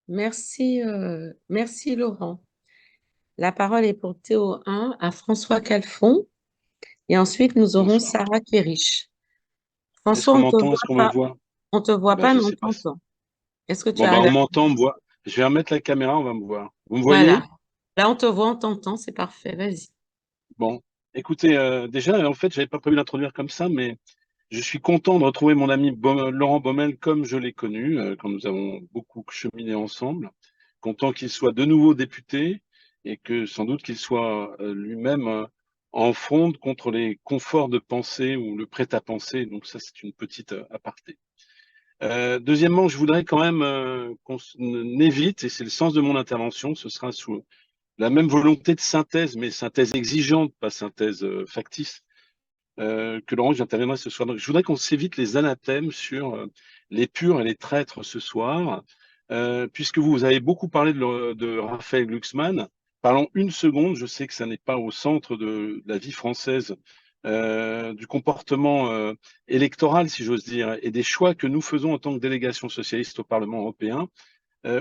Merci Laurent. La parole est pour Théo 1 à François Calfon et ensuite nous aurons Bonsoir. Sarah Quérich. Est-ce François, qu'on m'entend? Est-ce qu'on me voit? on te Ah voit bah pas, je mais on sais pas. t'entend. Est-ce que tu Bon bah arrives on à... m'entend, on me voit. Je vais remettre la caméra, on va me voir. Vous me Voilà. voyez? Là, on te voit, on t'entend, c'est parfait. Vas-y. Bon. Écoutez, déjà en fait j'avais pas prévu d'introduire comme ça, mais je suis content de retrouver mon ami Laurent Baumel comme je l'ai connu, quand nous avons beaucoup cheminé ensemble. Content qu'il soit de nouveau député et que sans doute qu'il soit lui-même en fronde contre les conforts de pensée ou le prêt-à-penser. Donc ça c'est une petite aparté. Deuxièmement, je voudrais quand même qu'on évite, et c'est le sens de mon intervention, ce sera sous la même volonté de synthèse, mais synthèse exigeante, pas synthèse factice, que Laurent, j'interviendrai ce soir. Donc, je voudrais qu'on s'évite les anathèmes sur les purs et les traîtres ce soir, puisque vous avez beaucoup parlé de Raphaël Glucksmann. Parlons une seconde, je sais que ça n'est pas au centre de la vie française, du comportement électoral, si j'ose dire, et des choix que nous faisons en tant que délégation socialiste au Parlement européen.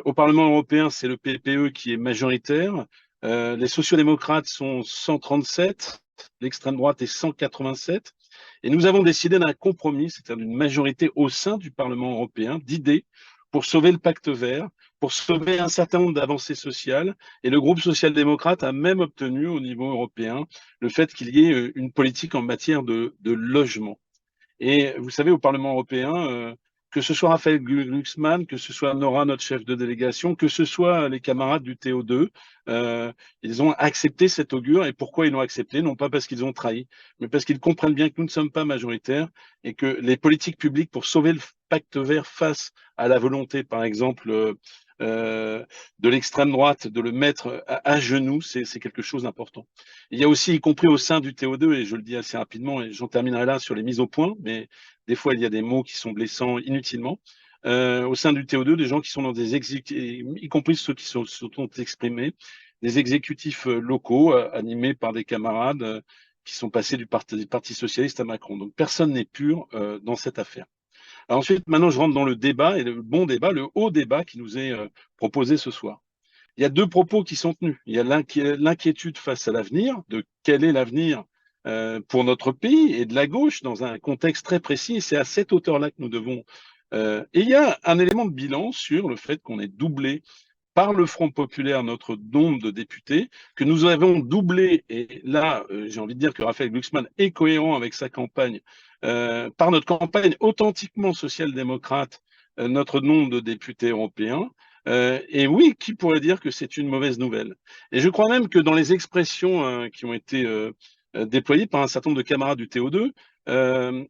Au Parlement européen, c'est le PPE qui est majoritaire. Les sociaux-démocrates sont 137, l'extrême droite est 187. Et nous avons décidé d'un compromis, c'est-à-dire d'une majorité au sein du Parlement européen, d'idées pour sauver le pacte vert, pour sauver un certain nombre d'avancées sociales. Et le groupe social-démocrate a même obtenu au niveau européen le fait qu'il y ait une politique en matière de logement. Et vous savez, au Parlement européen, que ce soit Raphaël Glucksmann, que ce soit Nora, notre chef de délégation, que ce soit les camarades du TO2, ils ont accepté cet augure. Et pourquoi ils l'ont accepté? Non pas parce qu'ils ont trahi, mais parce qu'ils comprennent bien que nous ne sommes pas majoritaires et que les politiques publiques pour sauver le pacte vert face à la volonté, par exemple, de l'extrême droite, de le mettre à genoux, c'est quelque chose d'important. Il y a aussi, y compris au sein du TO2, et je le dis assez rapidement, et j'en terminerai là sur les mises au point, mais des fois il y a des mots qui sont blessants inutilement. Au sein du TO2, des gens qui sont dans des exécutifs, y compris ceux qui se sont exprimés, des exécutifs locaux animés par des camarades qui sont passés du Parti socialiste à Macron. Donc personne n'est pur dans cette affaire. Alors ensuite, maintenant, je rentre dans le débat et le bon débat, le haut débat qui nous est proposé ce soir. Il y a deux propos qui sont tenus. Il y a l'inquiétude face à l'avenir, de quel est l'avenir pour notre pays et de la gauche dans un contexte très précis. Et c'est à cette hauteur-là que nous devons. Et il y a un élément de bilan sur le fait qu'on ait doublé par le Front populaire notre nombre de députés, que nous avons doublé, et là, j'ai envie de dire que Raphaël Glucksmann est cohérent avec sa campagne, par notre campagne authentiquement social-démocrate, notre nombre de députés européens. Et oui, qui pourrait dire que c'est une mauvaise nouvelle? Et je crois même que dans les expressions qui ont été déployées par un certain nombre de camarades du TO2,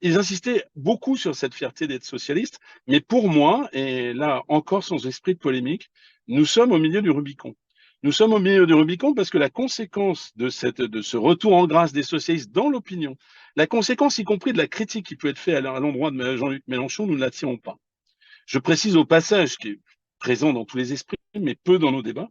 ils insistaient beaucoup sur cette fierté d'être socialiste, mais pour moi, et là encore sans esprit de polémique, nous sommes au milieu du Rubicon. Nous sommes au milieu du Rubicon parce que la conséquence de ce retour en grâce des socialistes dans l'opinion, la conséquence y compris de la critique qui peut être faite à l'endroit de Jean-Luc Mélenchon, nous ne la tirons pas. Je précise au passage, qui est présent dans tous les esprits, mais peu dans nos débats,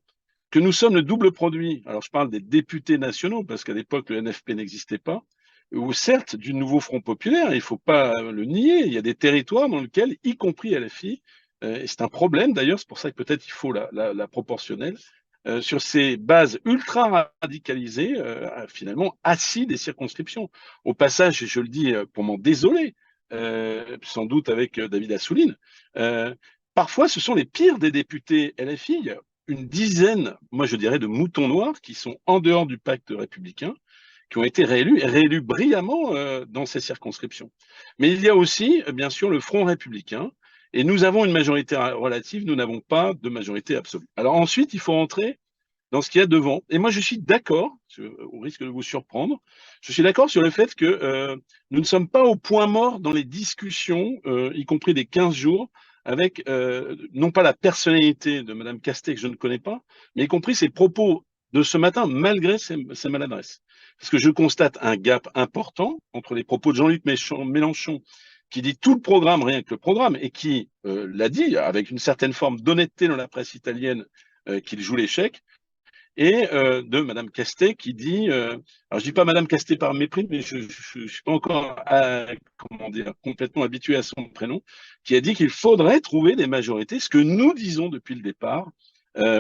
que nous sommes le double produit. Alors je parle des députés nationaux, parce qu'à l'époque le NFP n'existait pas, ou certes du nouveau Front populaire, il ne faut pas le nier, il y a des territoires dans lesquels, y compris LFI, et c'est un problème d'ailleurs, c'est pour ça que peut-être il faut la proportionnelle, sur ces bases ultra radicalisées, finalement assis des circonscriptions. Au passage, et je le dis pour m'en désoler, sans doute avec David Assouline, euh, parfois ce sont les pires des députés LFI. Il y a une dizaine, moi je dirais, de moutons noirs qui sont en dehors du pacte républicain, qui ont été réélus, et réélus brillamment dans ces circonscriptions. Mais il y a aussi, bien sûr, le Front républicain, et nous avons une majorité relative, nous n'avons pas de majorité absolue. Alors ensuite, il faut rentrer dans ce qu'il y a devant. Et moi, je suis d'accord, au risque de vous surprendre, je suis d'accord sur le fait que nous ne sommes pas au point mort dans les discussions, y compris des 15 jours, avec non pas la personnalité de Mme Castet, que je ne connais pas, mais y compris ses propos de ce matin, malgré ses maladresses. Parce que je constate un gap important entre les propos de Jean-Luc Mélenchon, qui dit tout le programme, rien que le programme, et qui l'a dit avec une certaine forme d'honnêteté dans la presse italienne, qu'il joue l'échec, et de Madame Castet qui dit, alors je dis pas Madame Castet par mépris, mais je suis pas encore, comment dire, complètement habitué à son prénom, qui a dit qu'il faudrait trouver des majorités, ce que nous disons depuis le départ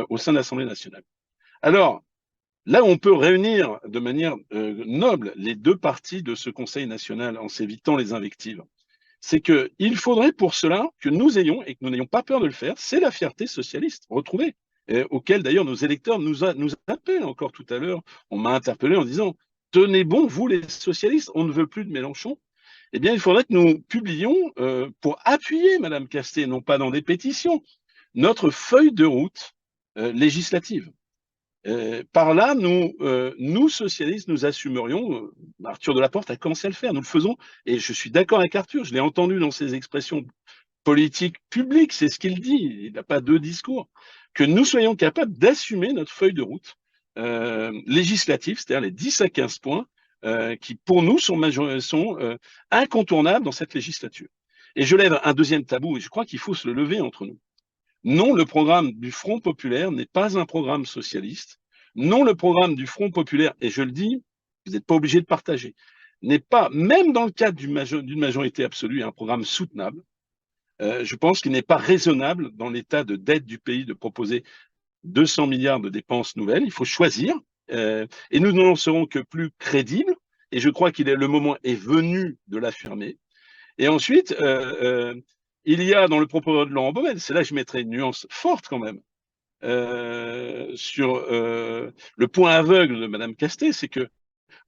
au sein de l'Assemblée nationale. Alors, là, on peut réunir de manière noble les deux parties de ce Conseil national en s'évitant les invectives. C'est qu'il faudrait pour cela que nous ayons, et que nous n'ayons pas peur de le faire, c'est la fierté socialiste retrouvée, auquel d'ailleurs nos électeurs nous appellent encore tout à l'heure. On m'a interpellé en disant, tenez bon, vous les socialistes, on ne veut plus de Mélenchon. Eh bien, il faudrait que nous publions, pour appuyer Madame Castet, non pas dans des pétitions, notre feuille de route législative. Par là, nous, socialistes, nous assumerions, Arthur Delaporte a commencé à le faire, nous le faisons, et je suis d'accord avec Arthur, je l'ai entendu dans ses expressions politiques publiques, c'est ce qu'il dit, il n'a pas deux discours, que nous soyons capables d'assumer notre feuille de route législative, c'est-à-dire les 10 à 15 points qui, pour nous, sont incontournables dans cette législature. Et je lève un deuxième tabou, et je crois qu'il faut se le lever entre nous. Non, le programme du Front populaire n'est pas un programme socialiste. Non, le programme du Front populaire, et je le dis, vous n'êtes pas obligé de partager, n'est pas, même dans le cadre d'une majorité absolue, un programme soutenable. Je pense qu'il n'est pas raisonnable, dans l'état de dette du pays, de proposer 200 milliards de dépenses nouvelles. Il faut choisir, et nous n'en serons que plus crédibles, et je crois que le moment est venu de l'affirmer. Et ensuite, il y a dans le propos de Laurent Baumel, c'est là que je mettrai une nuance forte quand même, sur le point aveugle de Madame Castet, c'est que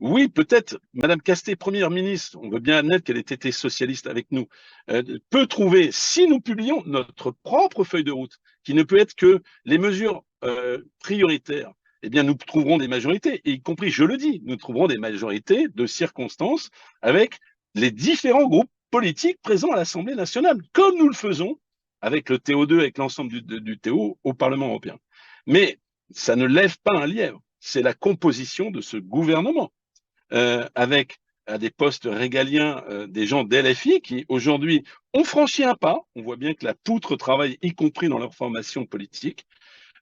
oui, peut-être Madame Castet, première ministre, on veut bien admettre qu'elle ait été socialiste avec nous, peut trouver, si nous publions notre propre feuille de route, qui ne peut être que les mesures prioritaires, eh bien nous trouverons des majorités, y compris, je le dis, nous trouverons des majorités de circonstances avec les différents groupes politiques présents à l'Assemblée nationale, comme nous le faisons avec le TO2, avec l'ensemble du TO au Parlement européen. Mais ça ne lève pas un lièvre, c'est la composition de ce gouvernement avec à des postes régaliens des gens d'LFI qui aujourd'hui ont franchi un pas. On voit bien que la poutre travaille, y compris dans leur formation politique,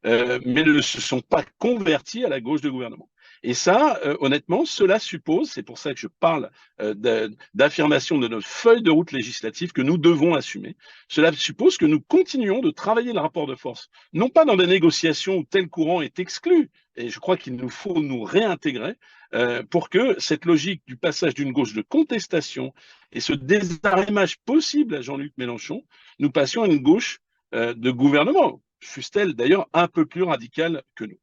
mais ne se sont pas convertis à la gauche de gouvernement. Et ça, honnêtement, cela suppose, c'est pour ça que je parle d'affirmation de notre feuille de route législative que nous devons assumer, cela suppose que nous continuions de travailler le rapport de force, non pas dans des négociations où tel courant est exclu, et je crois qu'il nous faut nous réintégrer pour que cette logique du passage d'une gauche de contestation et ce désarrimage possible à Jean-Luc Mélenchon, nous passions à une gauche de gouvernement, fût-elle d'ailleurs un peu plus radicale que nous.